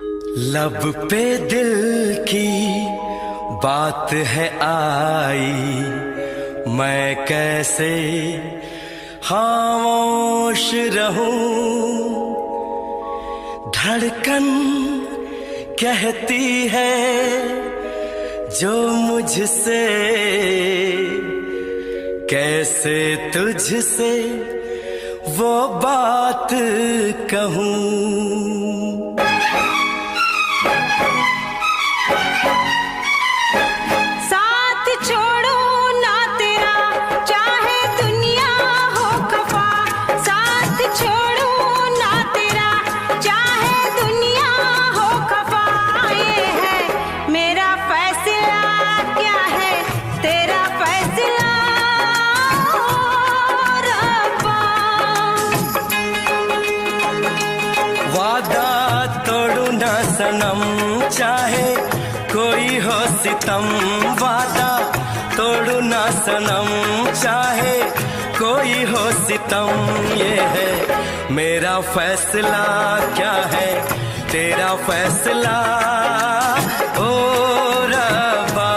लब पे दिल की बात है आई, मैं कैसे खामोश रहूं। धड़कन कहती है जो मुझसे, कैसे तुझसे वो बात कहूं। वादा तोड़ू ना सनम, चाहे कोई हो सितम। वादा तोड़ू ना सनम, चाहे कोई हो सितम। ये है मेरा फैसला, क्या है तेरा फैसला ओ रब्बा।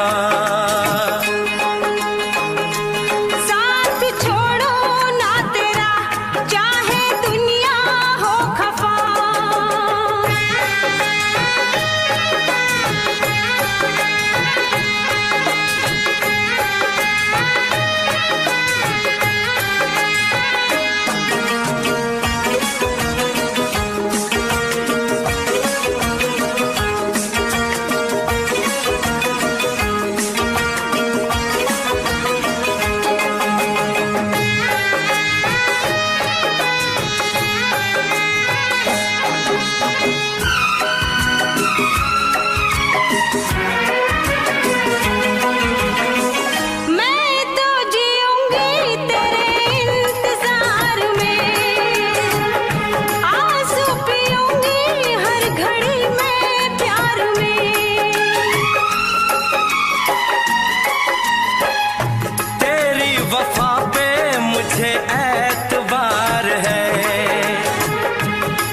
वफा पे मुझे एतबार है,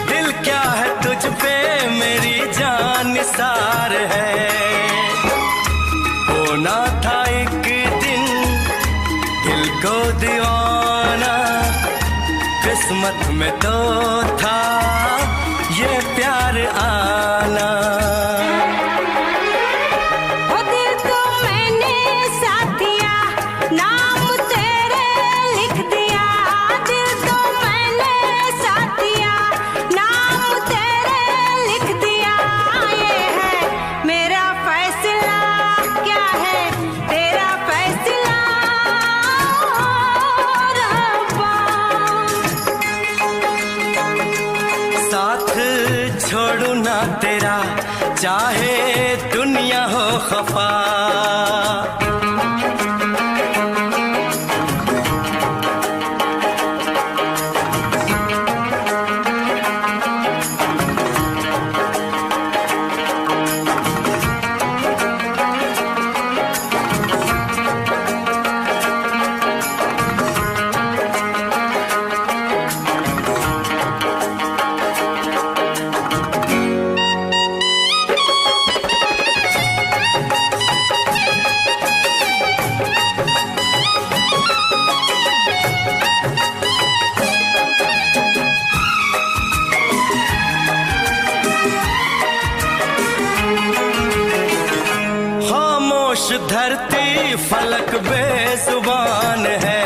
दिल क्या है तुझ पे मेरी जान निसार है। होना था एक दिन दिल को दीवाना, किस्मत में तो था ये प्यार आना। छोड़ू ना तेरा, चाहे दुनिया हो खफा। धरती फलक बेजुबान है,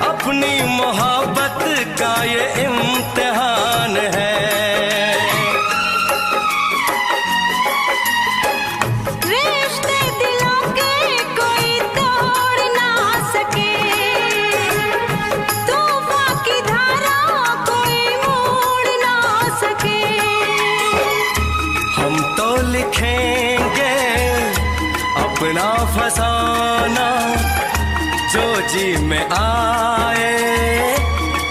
अपनी मोहब्बत का ये इम्तिहान है। रिश्ते दिलों के कोई तोड़ ना सके, तूफान की धारा कोई मोड़ ना सके। हम तो लिखेंगे अपना फसाना, जो जी में आए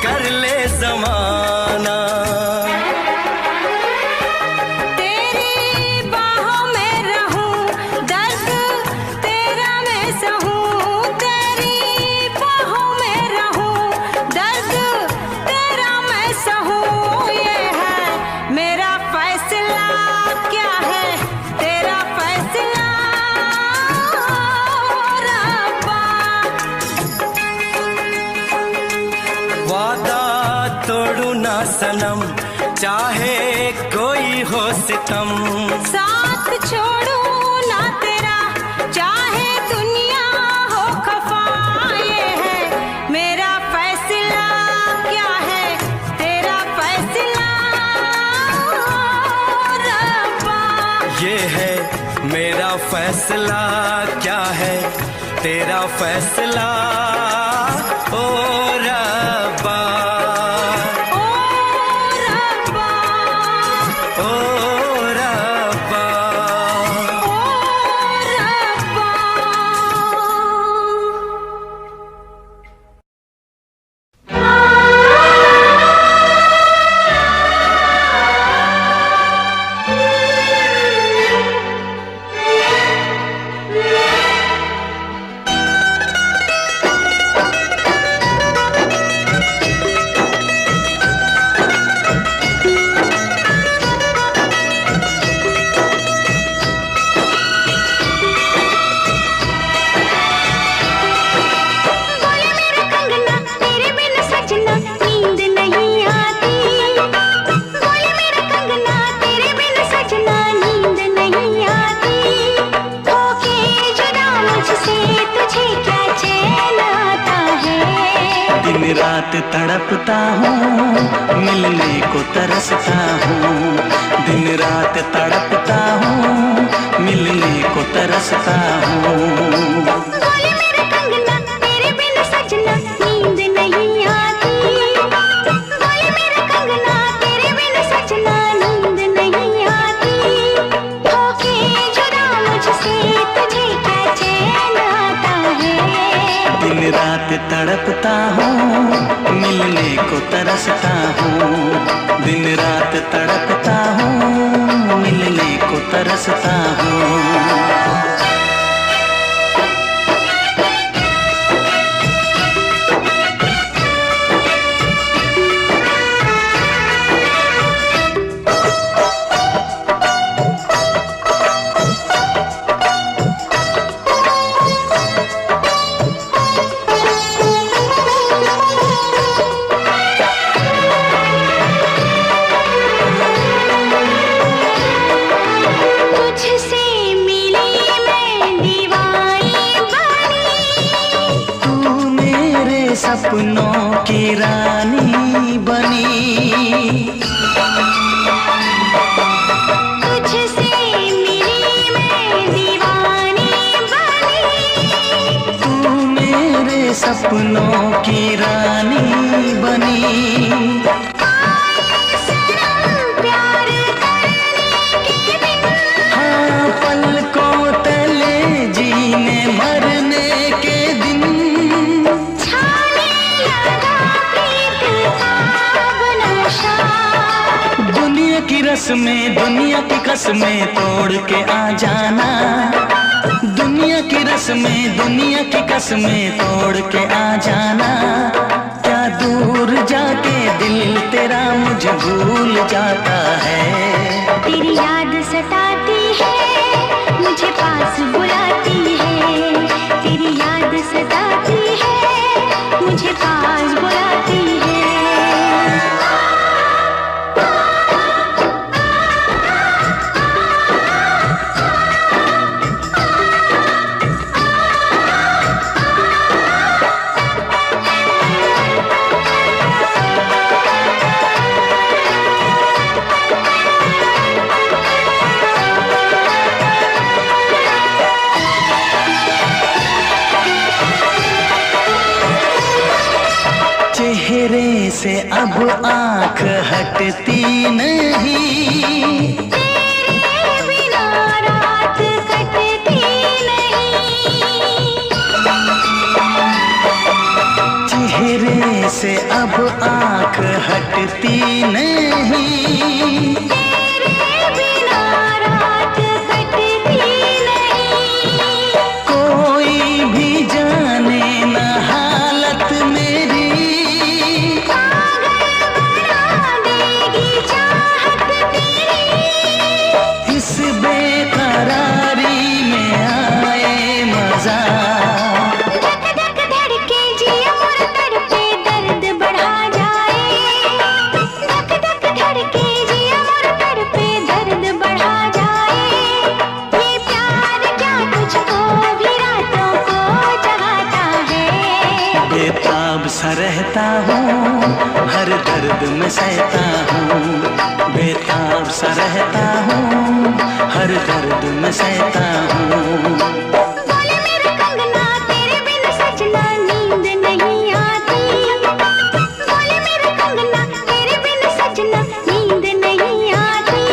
कर ले ज़माना। तेरी बाहों में रहूं, दर्द तेरा मैं सहूं। तेरी बाहों में रहूं, दर्द तेरा मैं सहूं। ये है मेरा चाहे कोई हो सितम, साथ छोड़ू ना तेरा चाहे दुनिया हो खफा। ये है मेरा फैसला, क्या है तेरा फैसला रब्बा। ये है मेरा फैसला, क्या है तेरा फैसला ओ रब्बा। ओ रब्बा, ओ रब्बा, ओ रब्बा। बोले मेरा कंगना तेरे बिन सजना नींद नहीं आती। बोले मेरा कंगना तेरे बिन सजना नींद नहीं आती। होके जुदा मुझसे तुझे क्या चैन आता है। दिन रात तड़पता हूँ, मिलने को तरसता हूँ। दिन रात तड़पता हूँ, मिलने को तरसता हूँ। बोले मेरा कंगना तेरे बिन सजना नींद नहीं आती। बोले मेरा कंगना तेरे बिन सजना नींद नहीं आती। होके जुदा मुझसे तुझे क्या चैन आता है। दिन रात तड़पता हूँ, मिलने को तरसता हूँ। दिन रात तड़पता हूँ, मिलने को तरसता हूँ। तुझसे मिली मैं दीवानी बनी। तू मेरे सपनों की रानी बनी। तुझसे मिली मैं दीवानी बनी। तू मेरे सपनों की रानी बनी। सनम प्यार करने के दिन हाँ, पलकों तले जीने मरने के दिन। छाने लगा प्रीत का नशा। दुनिया की रस्में, दुनिया की कसमें तोड़ के आ जाना। दुनिया की रस्में, दुनिया की कसमें तोड़ के आ जाना। क्या दूर जाके दिल तेरा मुझे भूल जाता है। तेरी याद सताती है, मुझे पास बुलाती है। तेरी याद सताती है, मुझे पास बुलाती है। चेहरे से अब आंख हटती नहीं। तेरे बिना रात कटती नहीं। चेहरे से अब आंख हटती नहीं। तेरे बिना रात कटती नहीं। कोई भी जाने न हालत मेरी। पागल बना देगी चाहत तेरी। इस बेकरारी में आए मजा। धक धक धड़के जिया मोर तड़पे दर्द बढ़ा जाए। धक रहता हूँ, हर दर्द में सहता हूँ, बेताब सा रहता हूँ, हर दर्द में सहता हूँ। बोले मेरे कंगना तेरे बिन सजना नींद नहीं आती, बोले मेरे कंगना तेरे बिन सजना नींद नहीं आती।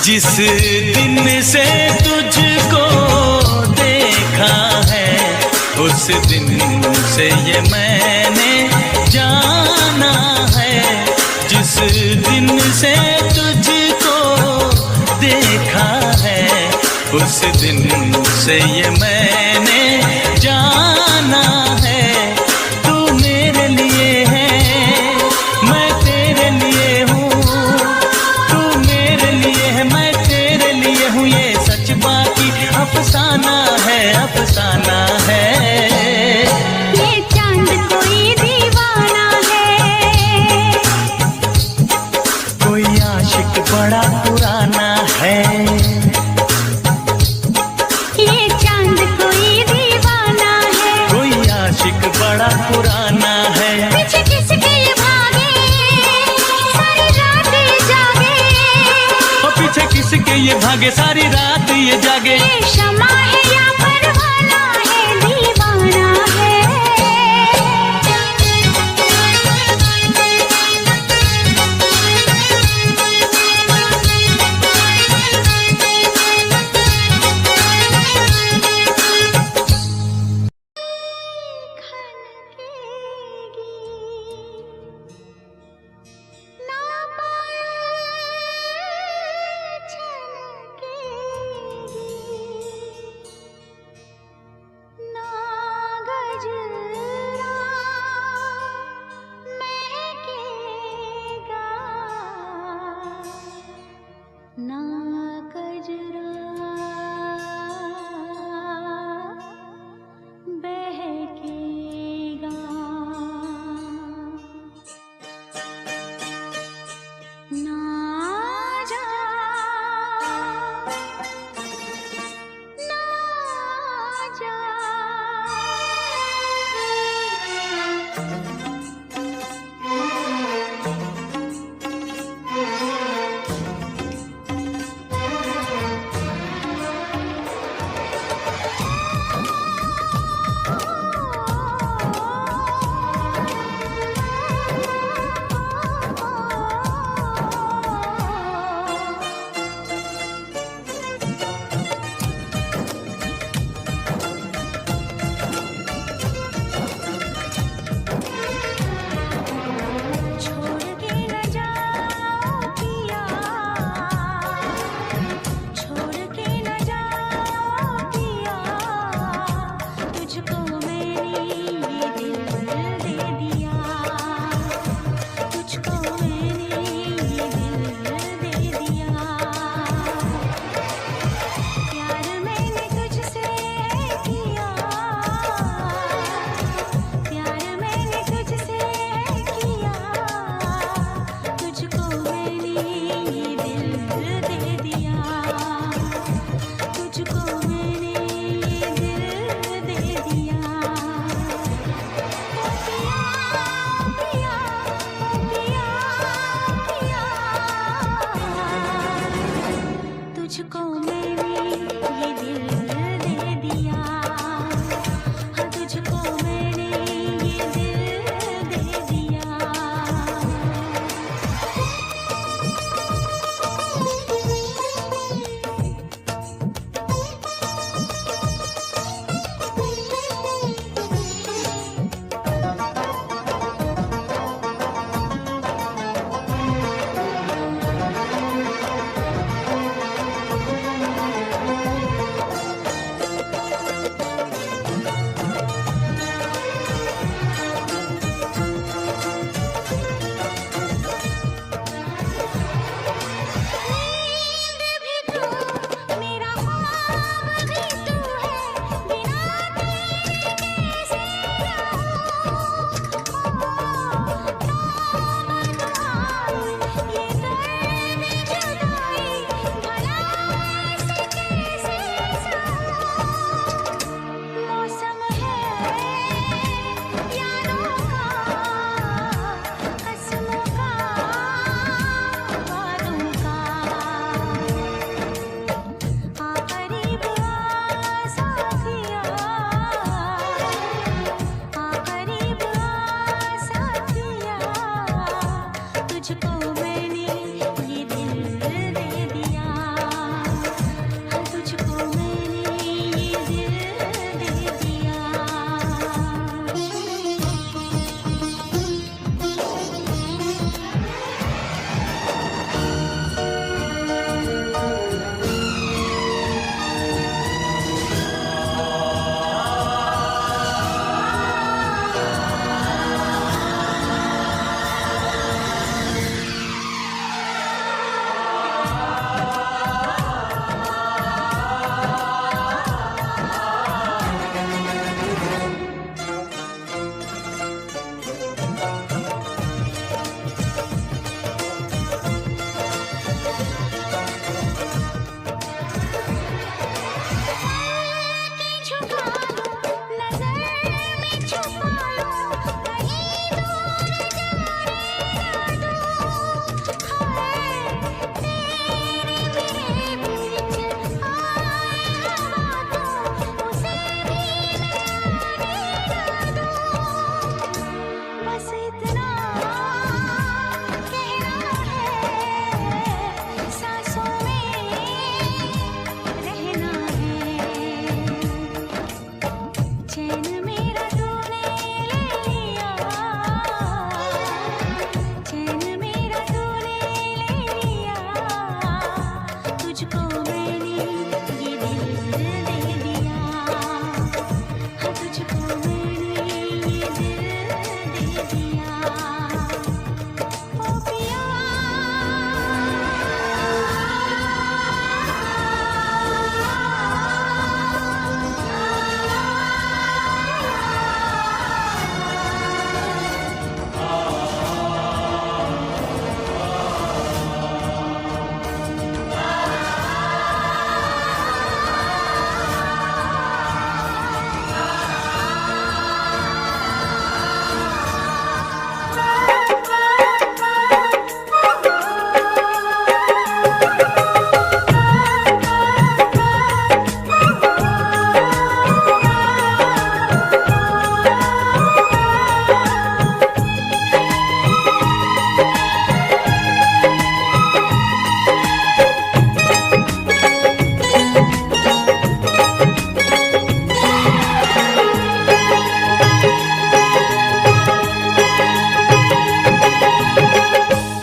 जिस दिन से तुझको उस दिन से ये मैंने जाना है, जिस दिन से तुझको देखा है, उस दिन से ये मैंने जाना है। तू मेरे लिए है, मैं तेरे लिए हूँ, तू मेरे लिए है, मैं तेरे लिए हूँ, ये सच बाकी अफसाना है, अफसाना है। ये चांद कोई दीवाना है, कोई आशिक बड़ा पुराना है, ये चांद कोई दीवाना है। कोई आशिक बड़ा पुराना है। पीछे किसके ये भागे, सारी रात ये जागे, और पीछे किसके ये भागे, सारी रात ये जागे। ये शमा है या परवाना है, दीवाना है। ना पाए छलकेगी,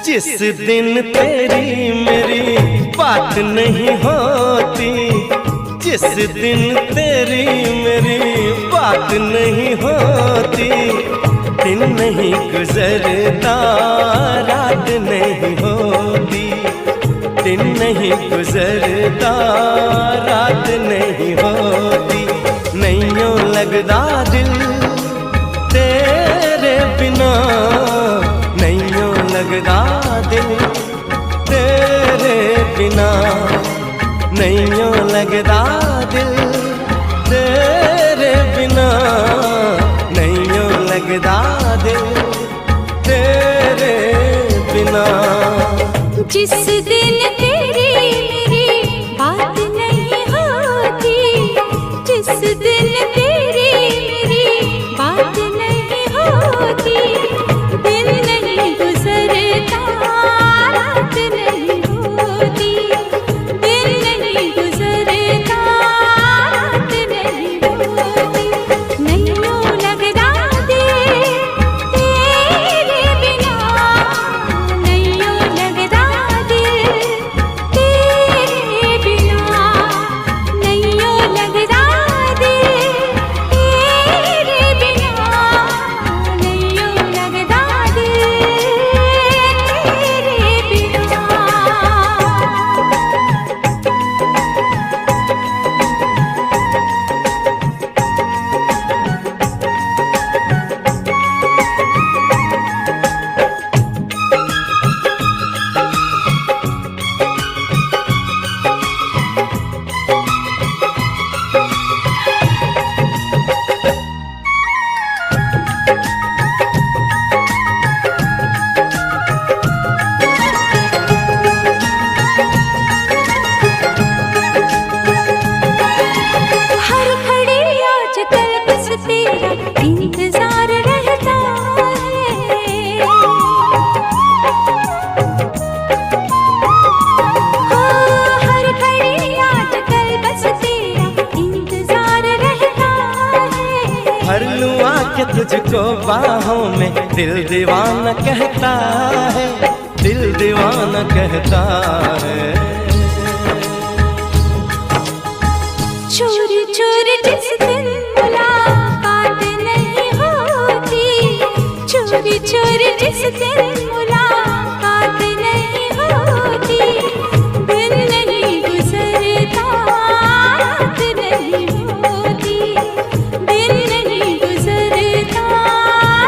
जिस दिन तेरी मेरी बात नहीं होती, जिस दिन तेरी मेरी बात नहीं होती, दिन नहीं गुजरता रात नहीं होती, दिन नहीं गुजरता रात नहीं होती, नहीं यूं लगदा दिल तेरे बिना, नहीं यूं लगदा दिल तेरे बिना, नहीं यूं लगदा दिल तेरे बिना, नहीं यूं लगदा दिल तेरे बिना। जिस दिन तेरी मेरी बात नहीं होती, जिस दिन तेरी मेरी बात नहीं होती, दिन नहीं गुजरता रात नहीं होती, दिन नहीं गुजरता रात नहीं होती, नहीं यूं लगदा दिल तेरे बिना, नहीं यूं लगदा दिल तेरे बिना, नहीं यूं लगदा दिल तेरे बिना, नहीं यूं लगदा दिल तेरे बिना। हर घड़ी आजकल बस तेरा इंतजार रहता है, हाँ, हर घड़ी आजकल बस तेरा इंतजार रहता है। भर लूं आके तुझको बाहों में, दिल दीवाना कहता है, दिल दीवाना कहता है। चोरी चोरी जिस दिन मुलाकात नहीं होती, चोरी चोरी जिस दिन मुलाकात नहीं होती, दिन नहीं गुजरता रात नहीं होती, दिन नहीं गुजरता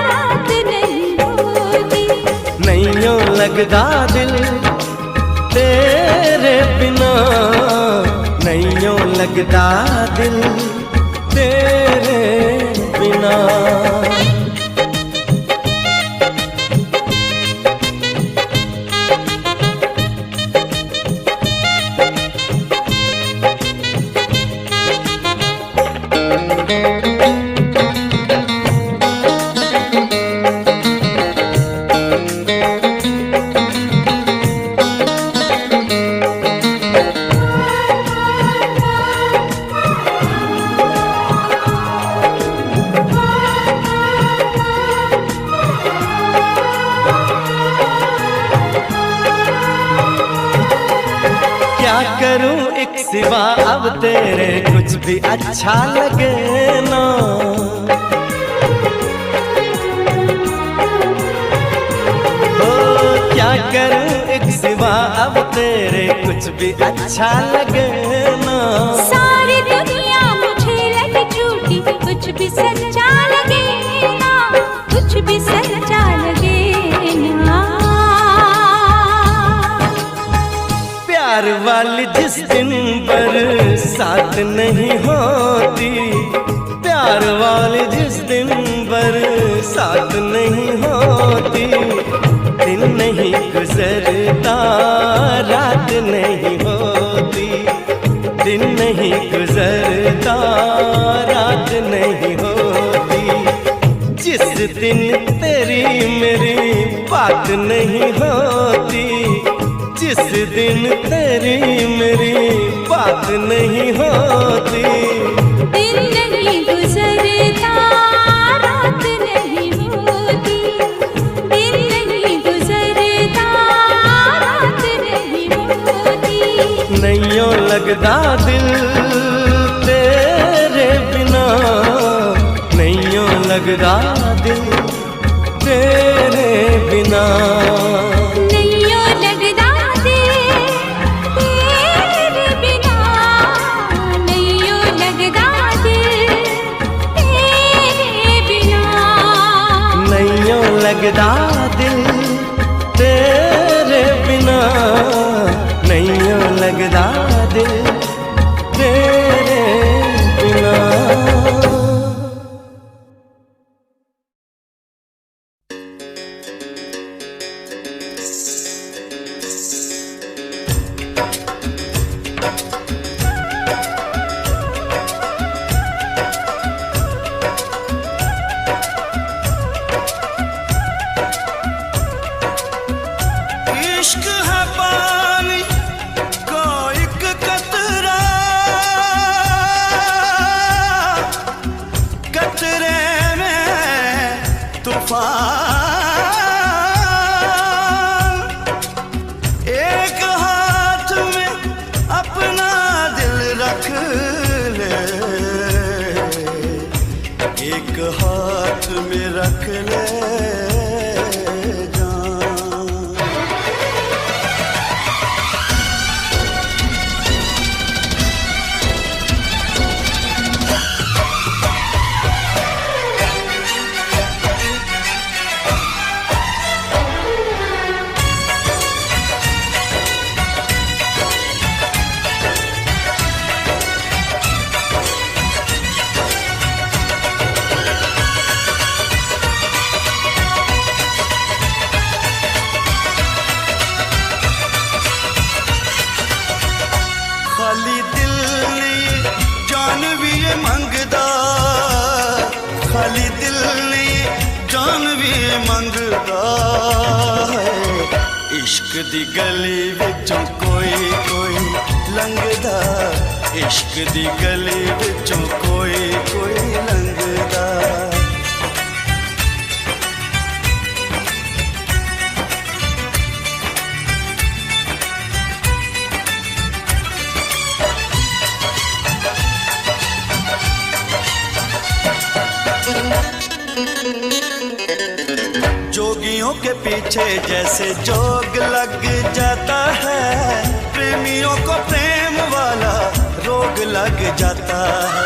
रात नहीं होती, नहीं यूं लगदा दिल तेरे बिना, नहीं यूं लगदा दिल तेरे बिना। क्या करूं एक सिवा अब तेरे कुछ भी अच्छा लगे ना, करूं एक सिवा अब तेरे कुछ भी अच्छा लगे ना। सारी दुनिया मुझे लगे झूठी, कुछ भी सच्चा लगे ना, कुछ भी सच्चा लगे ना। प्यार वाली जिस दिन बरसात नहीं होती, प्यार वाली जिस दिन बरसात नहीं होती, दिन नहीं गुजरता रात नहीं होती, दिन नहीं गुजरता रात नहीं होती। जिस दिन तेरी मेरी बात नहीं होती, जिस दिन तेरी मेरी बात नहीं होती, दिन नहीं गुजरता रात नहीं होती, दिन नहीं गुजरता रात नहीं होती। नैयों लगदा दिल तेरे बिना, नैयों लगदा दिल तेरे बिना। नैयों लगदा दिल तेरे बिना, नैयों लगदा दिल तेरे बिना। नैयों लगदा दिल तेरे बिना, नैयों लगदा दिल तेरे बिना। इश्क है पानी का एक कतरा, कतरे में तूफान। एक हाथ में अपना दिल रख ले, एक हाथ में रख ले खाली दिल नहीं जान भी ये मंगदा, खाली दिल नहीं जान भी ये मंगदा है। इश्क दी गली विचों कोई कोई लंघदा, इश्क दी गली विचों कोई कोई लंघदा। जोगियों के पीछे जैसे जोग लग जाता है, प्रेमियों को प्रेम वाला रोग लग जाता है।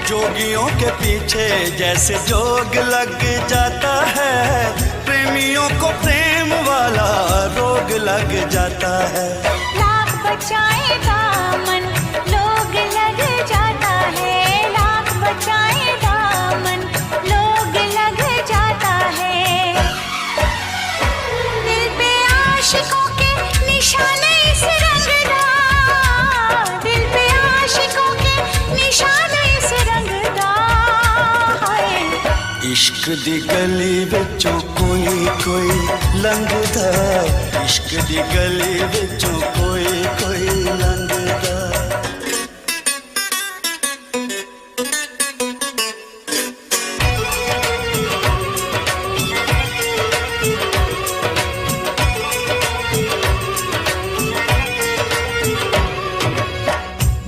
जोगियों के पीछे जैसे जोग लग जाता है, प्रेमियों को प्रेम वाला रोग लग जाता है। लाख बचाए दामन लोग लग जाता है, लाख बचाए दामन लोग लग जाता है। दिल पे आशिकों के निशाने इस रंगदा, दिल पे आशिकों के निशाने इस रंगदा है। इश्क दी गली विचों कोई कोई लंघदा, इश्क दी गली विचों कोई कोई लंघदा।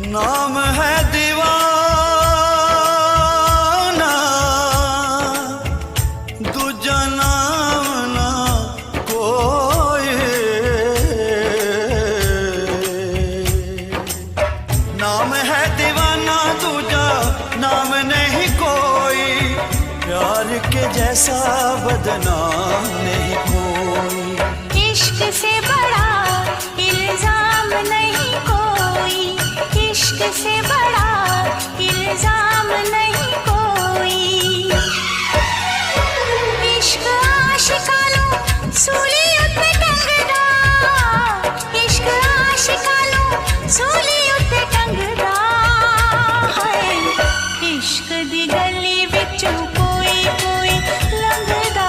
नाम है दीवाना, प्यार के जैसा बदनाम नहीं कोई। इश्क से बड़ा इल्जाम नहीं कोई, इश्क से बड़ा इल्जाम नहीं कोई। इश्क आशिकानो सूली उत्ते टंगदा, इश्क आशिकानो सूली उत्ते टंगदा है। इश्क दी गली विचों कोई कोई लंघदा,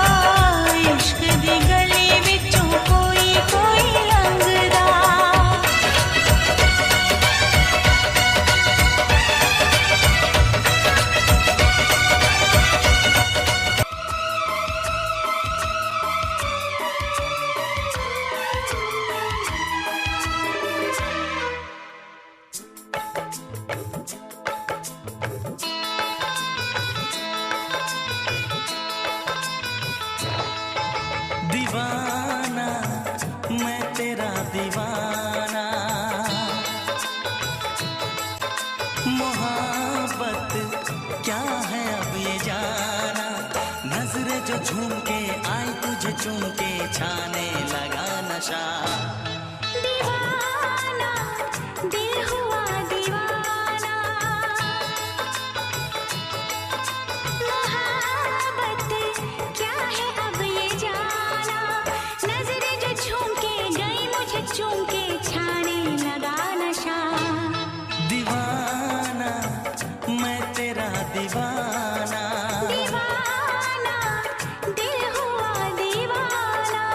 इश्क दी गली विचों कोई कोई लंघदा। दीवाना मैं तेरा दीवाना, मोहब्बत क्या है अब ये जाना। नजरें जो झूम के आई तुझे चूम के छाने लगा नशा। दीवाना दिल हुआ दीवाना, मोहब्बत क्या है अब ये जाना। नजरें जो झूम के गई मुझे चूम के छाने लगा नशा। दीवाना मैं तेरा दीवाना, दीवाना दिल हुआ दीवाना।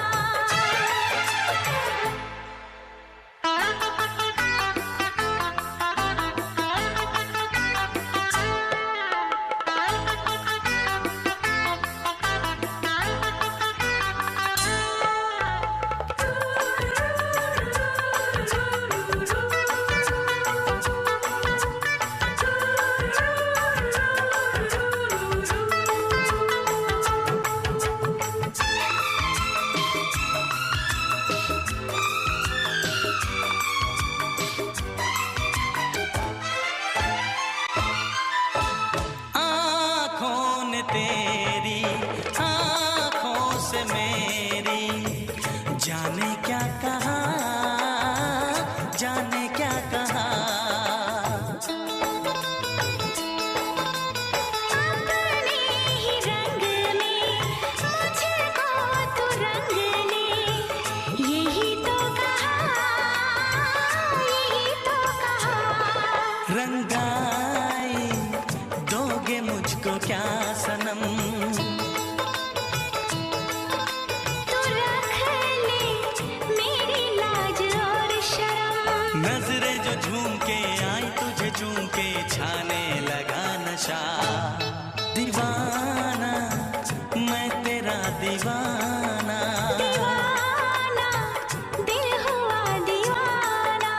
आँखों ने तेरी आँखों से मेरी जाने क्या कहा, जाने क्या कहा। अपने ही रंग में मुझको तू रंग ले, यही तो कहा, यही तो कहा। रंगाई दोगे मुझको क्या सनम, तू रख ले मेरी लाज और शर्म। नजरें जो झूम के आई तुझे चूम के छाने लगा नशा। दीवाना मैं तेरा दीवाना, दीवाना दिल हुआ दीवाना।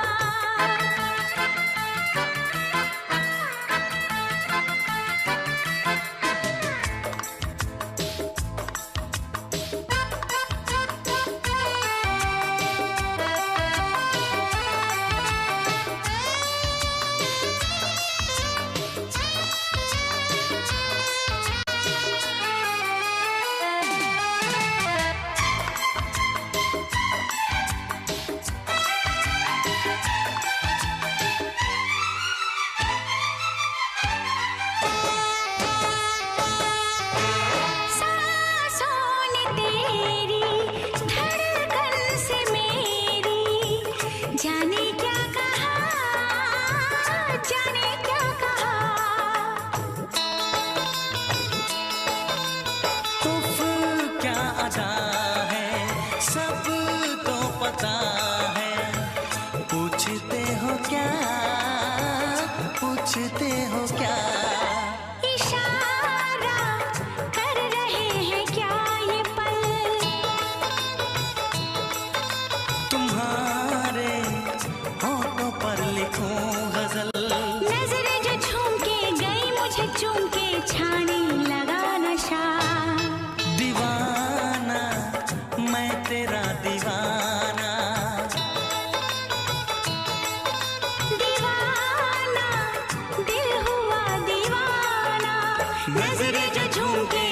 सांसों ने तेरी धड़कन से मेरी जाने क्या कहा, जाने क्या कहा। उफ क्या अदा है सब तो पता है। पूछते हो क्या, पूछते हो क्या। इशारा कर रहे हैं क्या ये पल, तुम्हारे होठों पर लिखूं गजल। नजरें जो झूम के गई मुझे चूम के छाने लगा नशा। दीवाना मैं तेरा दीवाना, दीवाना दिल हुआ दीवाना। नजरें जो झूम के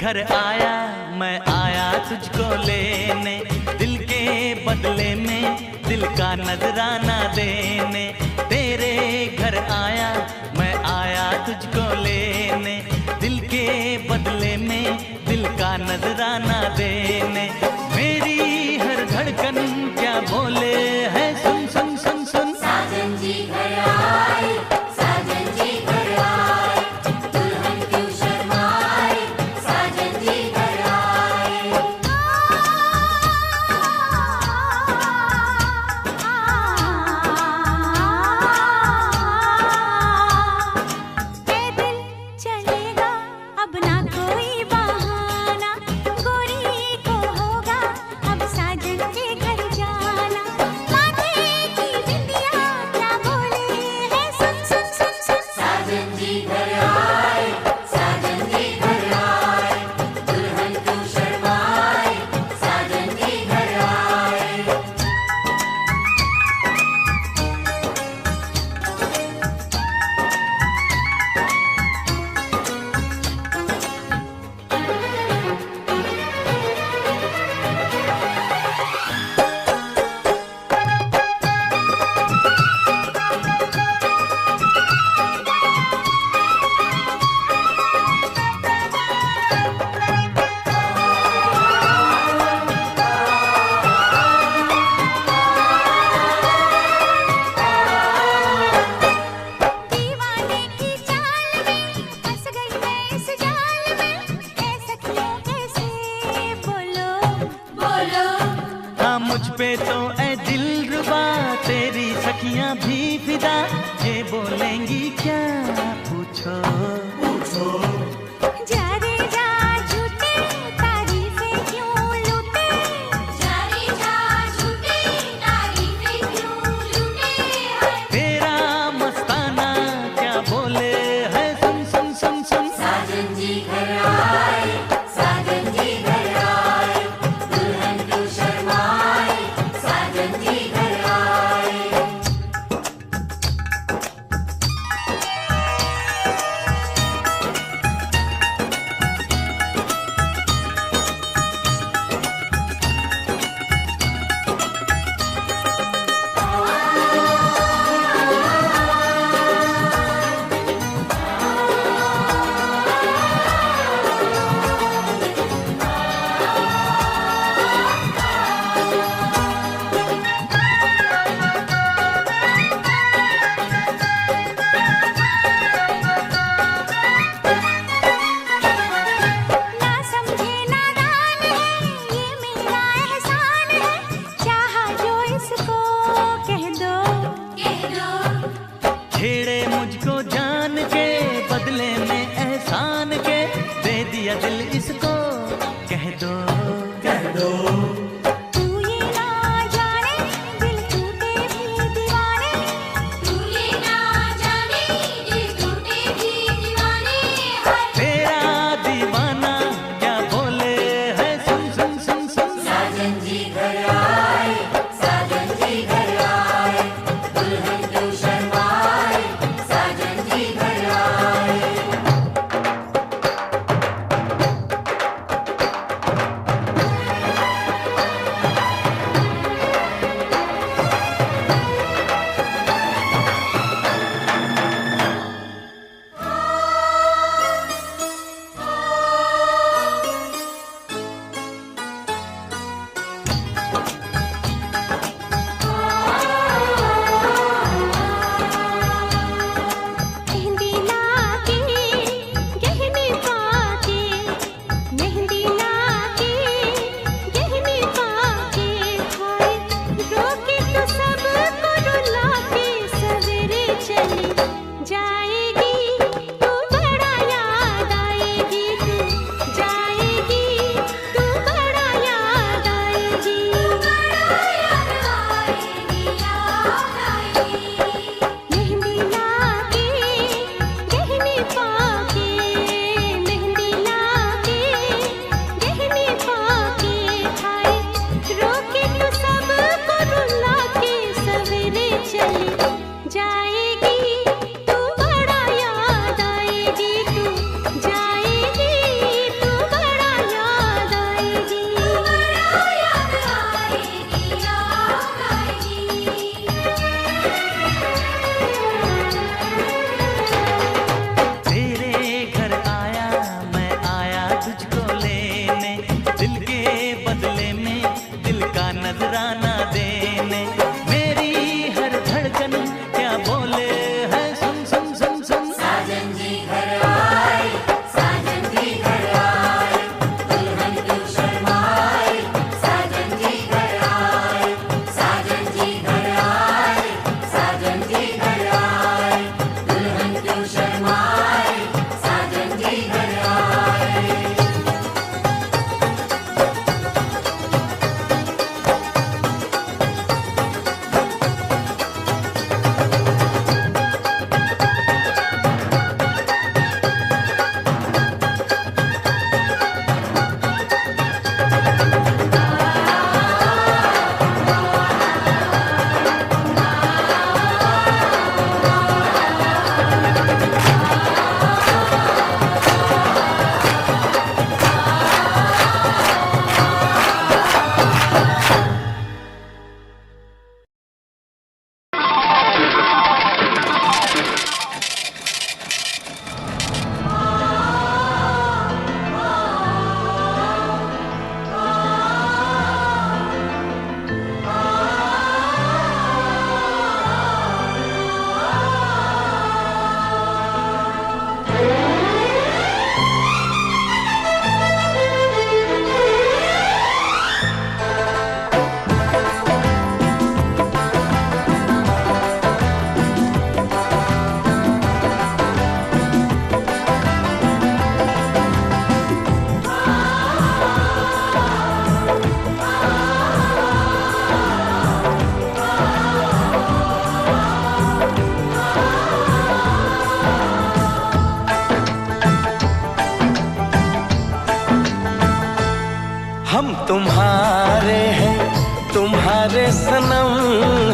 घर आया, मैं आया तुझको लेने, दिल के बदले में दिल का नजराना देने। तेरे घर आया, मैं आया तुझको लेने, दिल के बदले में दिल का नजराना देने। मेरी हर धड़कन क्या बोले है, सुन सुन सुन सुन। साजन जी घर आए, साजन जी घर आए, दुल्हन क्यों शर्माए, साजन जी घर आए। पैदल चलेगा अब ना कोई बहाना, गोरी को होगा अब साजन के घर जाना। माथे की बिंदिया क्या बोले है, सुन सुन सुन सुन। साजन जी घर आए, साजन जी घर आए, दुल्हन क्यों शर्माए, साजन जी घर आए। दीवाने की चाल में फंस गई मैं इस जाल में, ऐसा क्यों कैसे बोलो बोलो हाँ मुझ पे तो ऐ दिलरुबा, तेरी सखियां भी फिदा, ये बोलेंगी क्या पूछो। जा रे जा झूठे तारीफें क्यों लूटे, जाने जा झूठे तारीफें क्यों लूटे हैं। तेरा मस्ताना क्या बोले है, सुन सुन सुन सुन। साजन जी घर आए, साजन जी घर आए, दुल्हन क्यों शर्माए, साजन जी घर आए।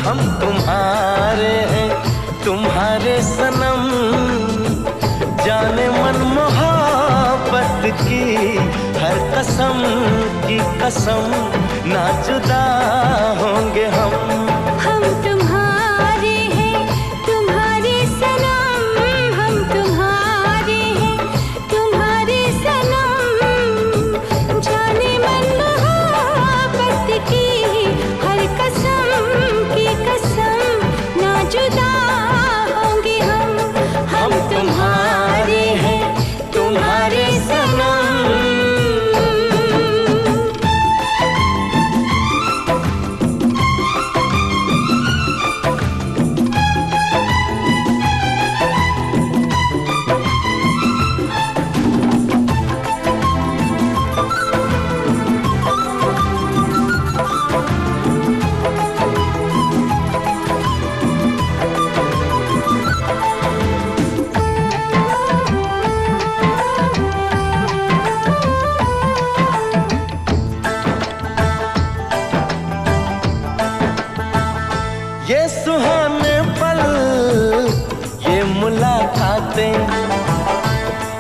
हम तुम्हारे हैं तुम्हारे सनम, जाने मन मोहब्बत की हर कसम की कसम, ना जुदा होंगे हम तुम्हारे हैं तुम्हारे सनम, हम तुम्हारे हैं तुम्हारे सनम, जाने मन मोहब्बत की हर कसम की कसम, ना जुदा होंगे हम तुम्हारे हैं तुम्हारे सनम। ये सुहाने पल ये मुलाकातें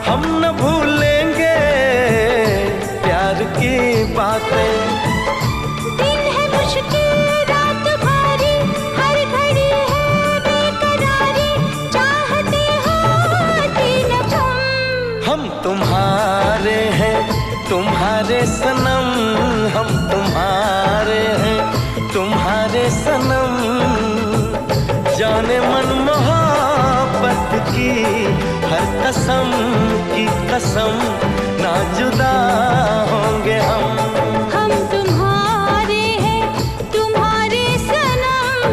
हम न भूलेंगे प्यार की बातें। दिन है मुश्किल रात भारी, हर घड़ी है बेकरारी, चाहते हो दिन हम तुम्हारे हैं तुम्हारे सनम, हम तुम्हारे हैं तुम्हारे सनम, जाने मन मोहब्बत की हर कसम की कसम, ना जुदा होंगे हम तुम्हारे हैं तुम्हारे सनम।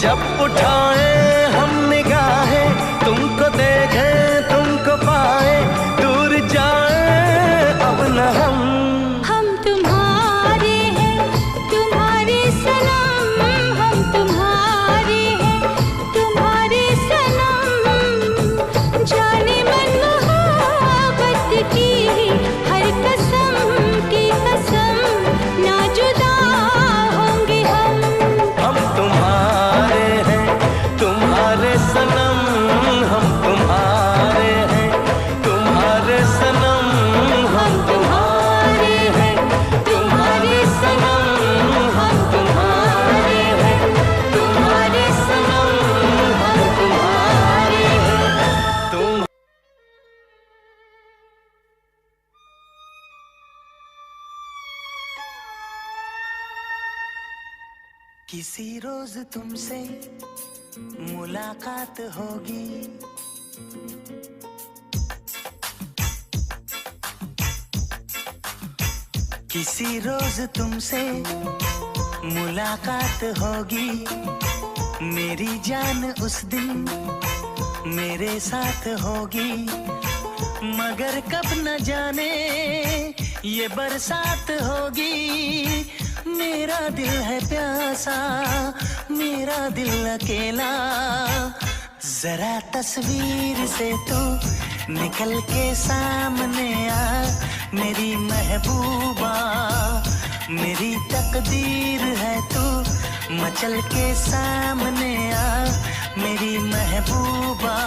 जब उठाए हम निगाहें तुमको देखें तुमको पाए, दूर जाए अब न हम तुम्हारे हैं तुम्हारे सनम, हम तुम्हारे हैं तुम्हारे सनम, जाने मन मोहब्बत की हर कसम की कसम, ना जुदा होंगे हम तुम्हारे हैं तुम्हारे सनम, हम तुम्हारे हैं तुम्हारे सनम, हम तुम्हारे हैं तुम्हारे सनम, हम तुम्हारे हैं तुम्हारे सनम, हम तुम्हारे हैं तुम। किसी रोज तुमसे मुलाकात होगी, किसी रोज तुमसे मुलाकात होगी, मेरी जान उस दिन मेरे साथ होगी, मगर कब न जाने ये बरसात होगी। मेरा दिल है प्यासा मेरा दिल अकेला, जरा तस्वीर से तू निकल के सामने आ मेरी महबूबा, मेरी तकदीर है तू मचल के सामने आ मेरी महबूबा,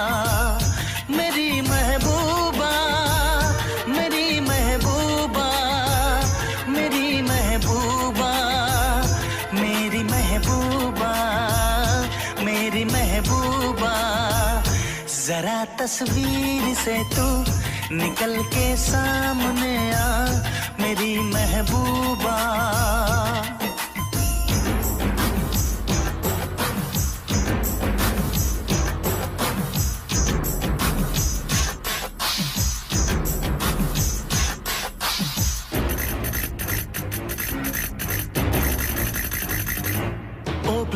मेरी महबूबा, मेरी महबूबा, मेरी महबूबा, मेरी महबूबा, मेरी महबूबा, जरा तस्वीर से तू निकल के सामने आ मेरी महबूबा।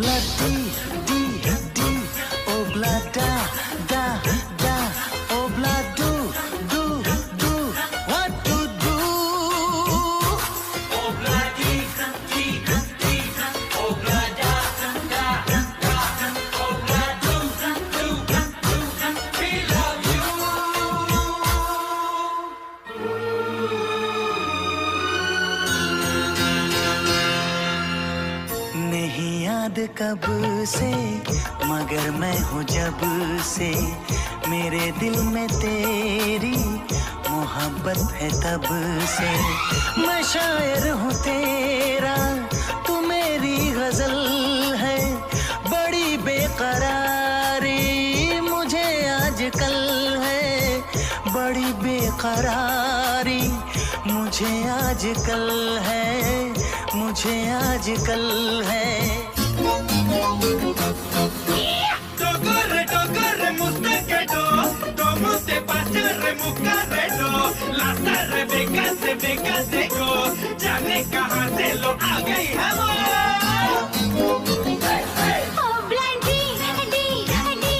Obla di di di, obla da da da, obla do do do, what to do? Obla di di di, obla da da da, obla do do do, we love you. नहीं याद कब से मगर मैं हूँ जब से, मेरे दिल में तेरी मोहब्बत है तब से। मैं शायर हूँ तेरा, तू मेरी गजल है, बड़ी बेकरारी मुझे आजकल है, बड़ी बेकरारी मुझे आजकल है, मुझे आजकल है। Togorre, togorre, mustequedo, como te pase remucaredo, la sarre becase go, जाने कहाँ से लो आ गई है वो। Oh bloody di di,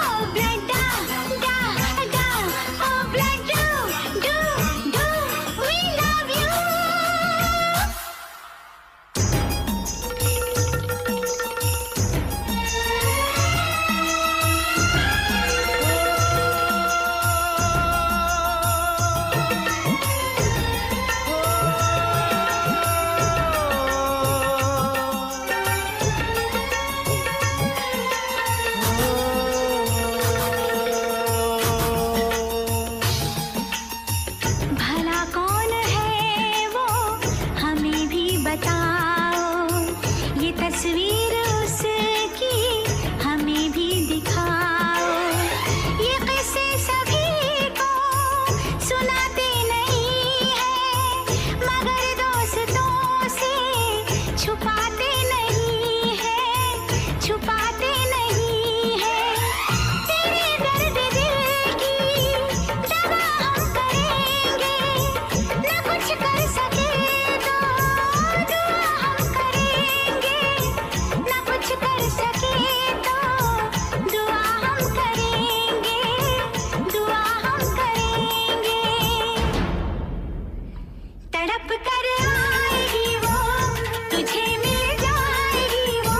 oh blood da da da, oh blood do do do, we love you. भला कौन है वो हमें भी बताओ, ये तस्वीर उसकी हमें भी दिखाओ। ये किस्से सभी को सुनाते नहीं है, मगर दोस्तों से छुपाते नहीं है, छुपाते नहीं है। तेरे दर्द दिल की दवा हम करेंगे, न कुछ कर सके तो दुआ हम करेंगे, न कुछ कर सके तो दुआ हम करेंगे, दुआ हम करेंगे। तड़प कर आएगी वो, तुझे मिल जाएगी वो,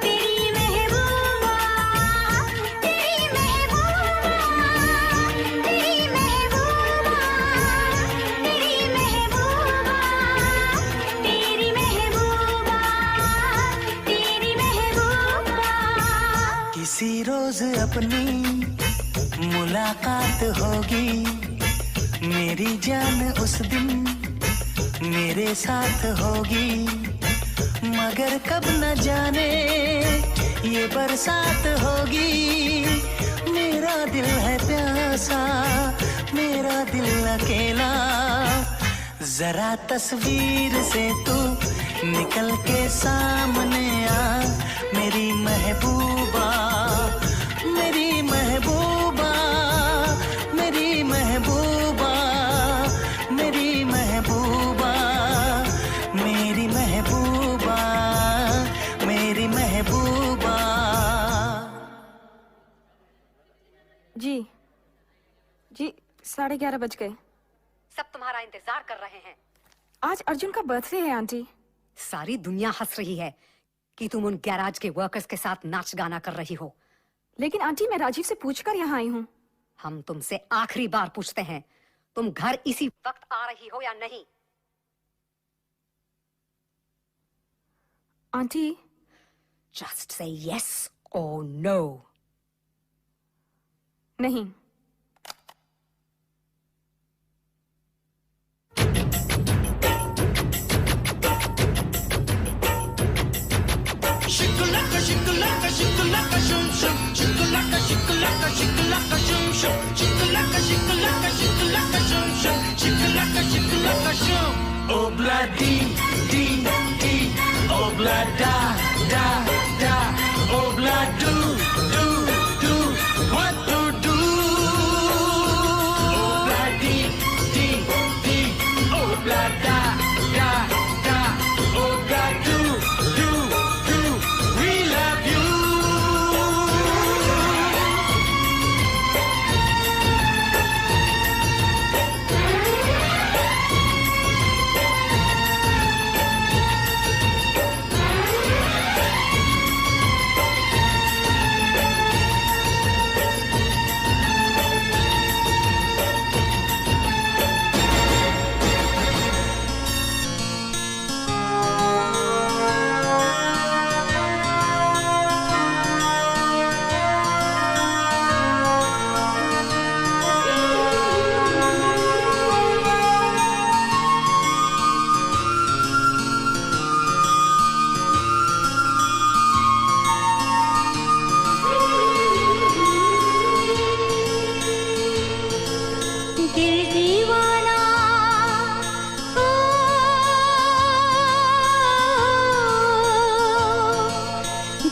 तेरी महबूबा, तेरी महबूबा, तेरी महबूबा, तेरी महबूबा, तेरी महबूबा, तेरी महबूबा। किसी रोज अपनी मुलाकात होगी, मेरी जान उस दिन मेरे साथ होगी, मगर कब न जाने ये बरसात होगी। मेरा दिल है प्यासा, मेरा दिल अकेला, जरा तस्वीर से तू निकल के सामने आ, मेरी महबूबा, मेरी महबूबा, मेरी महबूबा, मेरी महबूबा, मेरी महबूबा, मेरी महबूबा। जी जी 11:30 बज गए। सब तुम्हारा इंतजार कर रहे हैं। आज अर्जुन का बर्थडे है आंटी। सारी दुनिया हंस रही है कि तुम उन गैराज के वर्कर्स के साथ नाच गाना कर रही हो। लेकिन आंटी मैं राजीव से पूछकर यहाँ आई हूँ। हम तुमसे आखिरी बार पूछते हैं, तुम घर इसी वक्त आ रही हो या नहीं? आंटी जस्ट से यस और नो। नहीं। Shikalaka, shikalaka, shikalaka, shum shum. Shikalaka, shikalaka, shikalaka, shum shum. Shikalaka, shikalaka, shikalaka, shum shum. Shikalaka, shikalaka, shum. Obla di di di, obla da da da, obla do do do, what to do? Obla di di di, obla da da da, obla do do do, we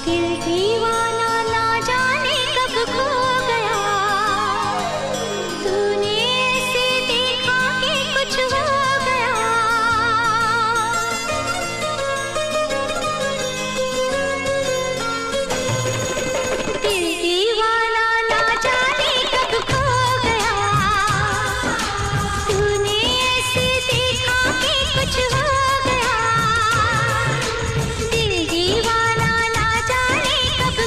दिल दीवाना ना जाने कब खो गया, तूने ऐसे देखा कि कुछ हो गया। दिल दीवाना ना जाने कब खो गया, तूने ऐसे देखा कि कुछ हो गया। दिल दीवाना ना जाने कब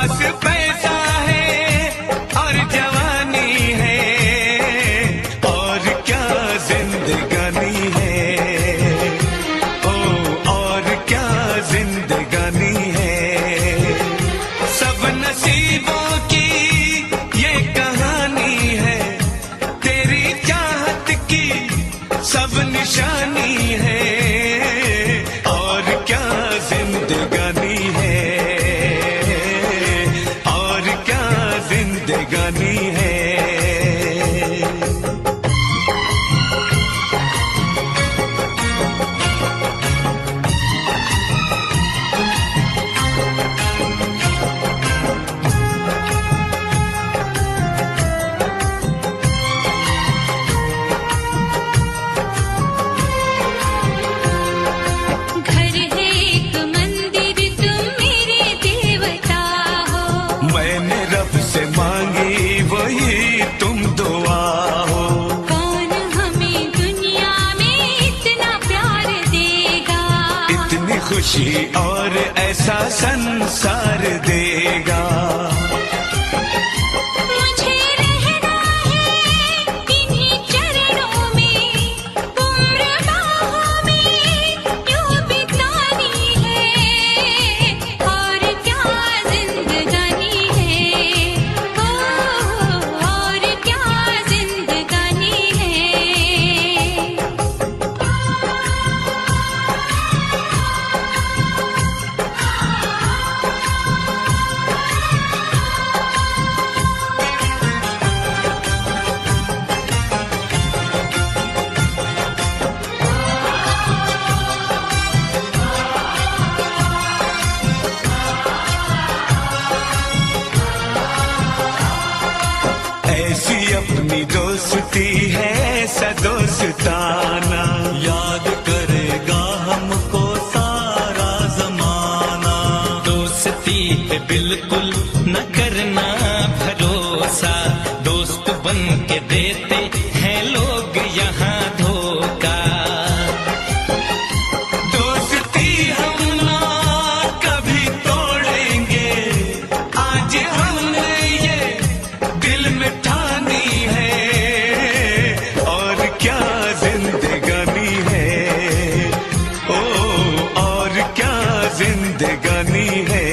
पास पैसा है और जवानी है, और क्या जिंदगानी है, ओ और क्या जिंदगानी है। सब नसीबों की ये कहानी है, तेरी चाहत की सब निशानी है, और क्या जिंदगानी है, और क्या जिंदगानी है। घर है एक मंदिर, तुम मेरे देवता हो। मैंने रब से मांगी वही तुम दुआ हो। कौन हमें दुनिया में इतना प्यार देगा, इतनी खुशी और ऐसा संसार देगा। मुझे रहना है इन्हीं चरणों में, उम्र बाहों में यूं बितानी है, और क्या जिंदगानी है, और क्या जिंदगानी है। ऐसी अपनी दोस्ती है सदोस्ताना, याद करेगा हमको सारा जमाना। दोस्ती पे बिल्कुल न करना भरोसा, दोस्त बन के देते हैं लोग यहाँ धोखा। दोस्ती हम ना कभी तोड़ेंगे, आज हमने ये दिल में ठानी है, और क्या जिंदगानी है, ओ और क्या जिंदगानी है।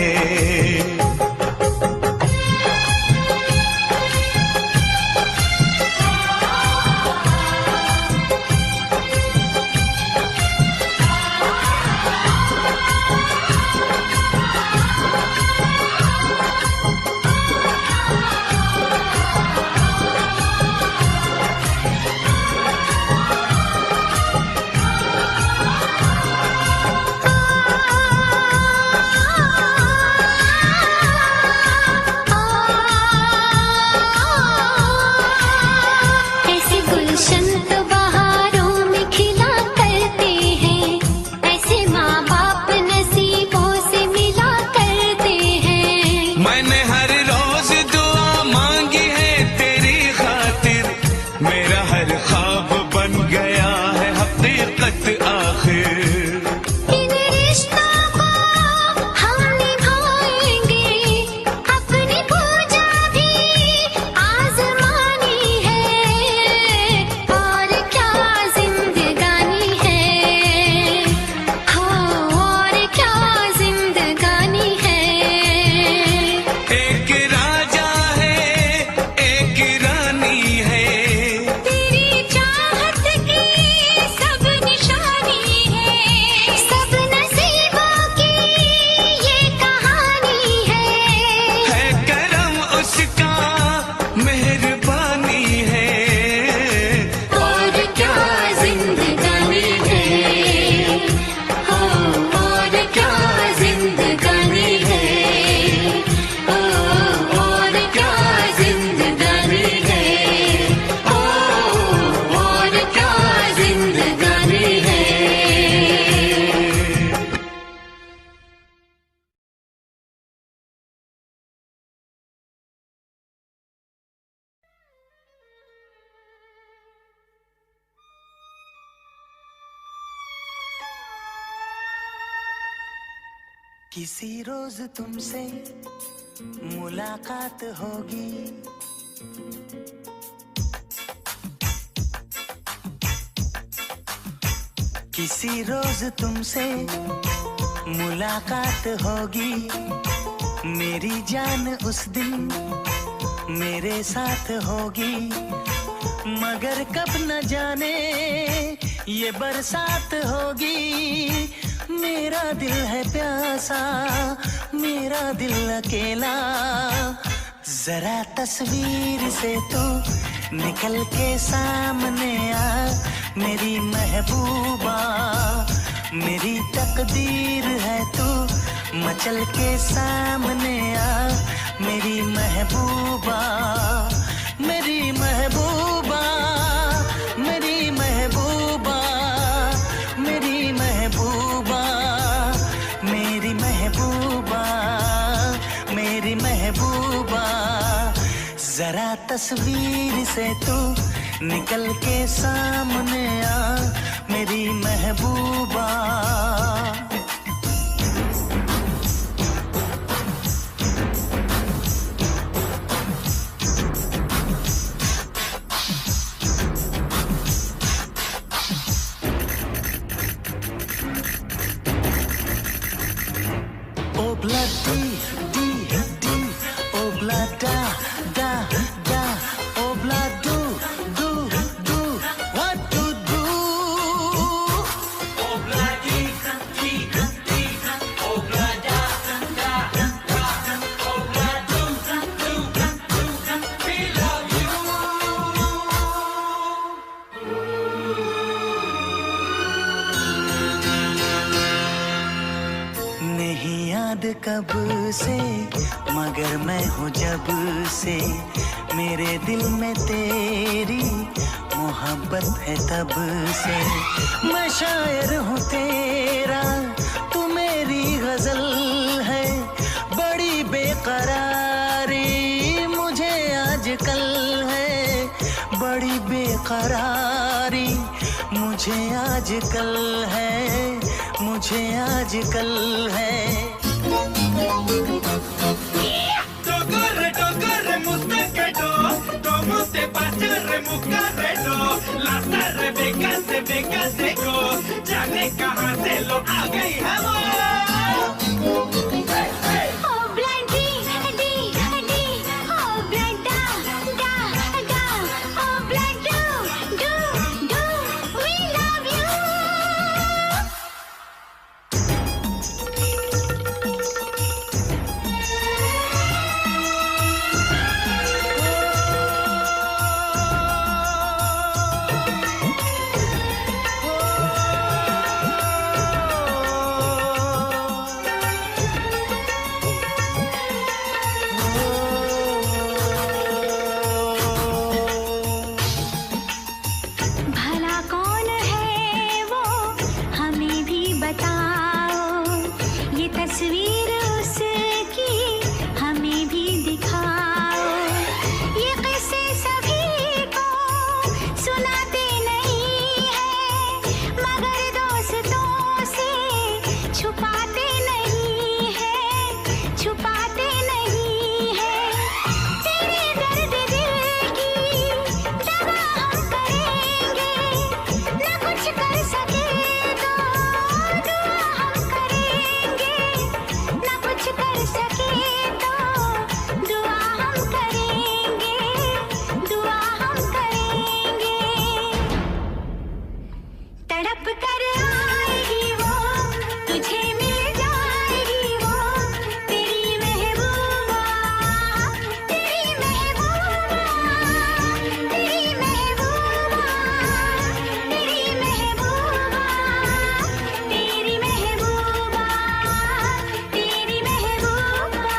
ऐसे गुलशन तो बहारों में खिला करते हैं, ऐसे माँ बाप नसीबों से मिला करते हैं। मैंने हर रोज दुआ मांगी है तेरी खातिर, मेरा हर ख्वाब बन गया है हकीकत आखिर। इन रिश्तों को हम निभाएंगे, अपनी पूजा भी आजमानी है, और क्या जिंदगानी है, हो और क्या जिंदगानी है। एक राजा है एक रानी है, तेरी चाहत की सब निशानी है, सब नसीबों की ये कहानी है। करम उसका मेहरबानी है, और क्या जिंदगानी है, हो और क्या जिंदगानी है, ओ और क्या जिंदगानी है, ओ और क्या जिंदगानी है। किसी रोज तुमसे मुलाकात होगी। किसी रोज तुमसे मुलाकात होगी, मेरी जान उस दिन मेरे साथ होगी, मगर कब न जाने ये बरसात होगी। मेरा दिल है प्यासा, मेरा दिल अकेला, जरा तस्वीर से तू निकल के सामने आ मेरी महबूबा। मेरी तकदीर है तू मचल के सामने आ मेरी महबूबा। मेरी महबूबा, मेरी महबूबा, मेरी महबूबा, मेरी महबूबा, मेरी महबूबा। जरा तस्वीर से तू निकल के सामने आ मेरी महबूबा। Obla di di, obla da da da, obla do what to do. Obla di di, obla da da da, obla do we love you. नहीं याद कब से मगर मैं हूँ जब से, मेरे दिल में तेरी मोहब्बत है तब से। मैं शायर हूँ तेरा, तू मेरी गजल है, बड़ी बेकरारी मुझे आजकल है, बड़ी बेकरारी मुझे आजकल है, मुझे आजकल है। Toccorre, toccorre, mustachedo, como te pasa remucaredo, la tarde becase go, जाने कहाँ से लो आ गई है वो। Oh bloody di di, oh blood da da da, oh blood do we love you. भला कौन है वो हमें भी बताओ, ये तस्वीर उसकी हमें भी दिखाओ। ये किस्से सभी को सुनाते नहीं है, मगर दोस्तों से छुपाते नहीं है, छुपाते नहीं है। तेरे दर्द दिल की दवा हम करेंगे, न कुछ कर सके तो दुआ हम करेंगे, न कुछ कर सके तो दुआ हम करेंगे, दुआ हम करेंगे। तड़प कर आएगी वो, तुझे मिल जाएगी वो, तेरी महबूबा, तेरी महबूबा, तेरी महबूबा, तेरी महबूबा, तेरी महबूबा, तेरी महबूबा।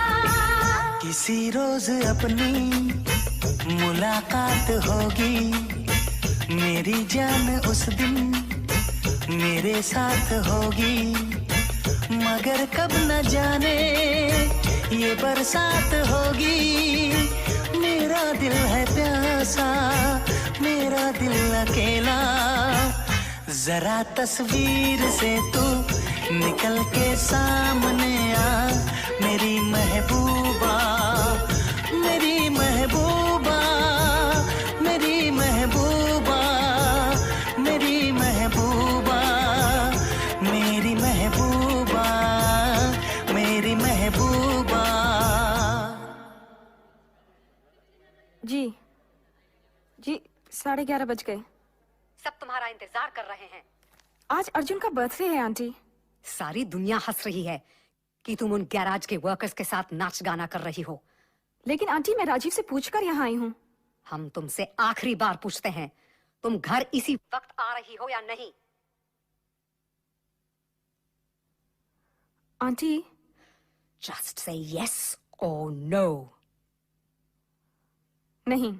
किसी रोज अपनी मुलाकात होगी, मेरी जान उस दिन मेरे साथ होगी, मगर कब न जाने ये बरसात होगी। मेरा दिल है प्यासा, मेरा दिल अकेला, जरा तस्वीर से तू निकल के सामने आ मेरी महबूबा। जी जी 11:30 बज गए। सब तुम्हारा इंतजार कर रहे हैं। आज अर्जुन का बर्थडे है आंटी। सारी दुनिया हंस रही है कि तुम उन गैराज के वर्कर्स के साथ नाच गाना कर रही हो। लेकिन आंटी मैं राजीव से पूछकर यहाँ आई हूँ। हम तुमसे आखिरी बार पूछते हैं, तुम घर इसी वक्त आ रही हो या नहीं? आंटी जस्ट से यस और नो। नहीं।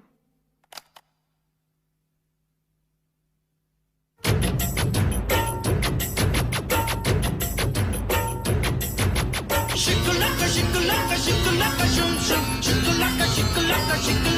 Shikulaka, shikulaka, shikulaka, shum shum. Shikulaka, shikulaka, shikulaka.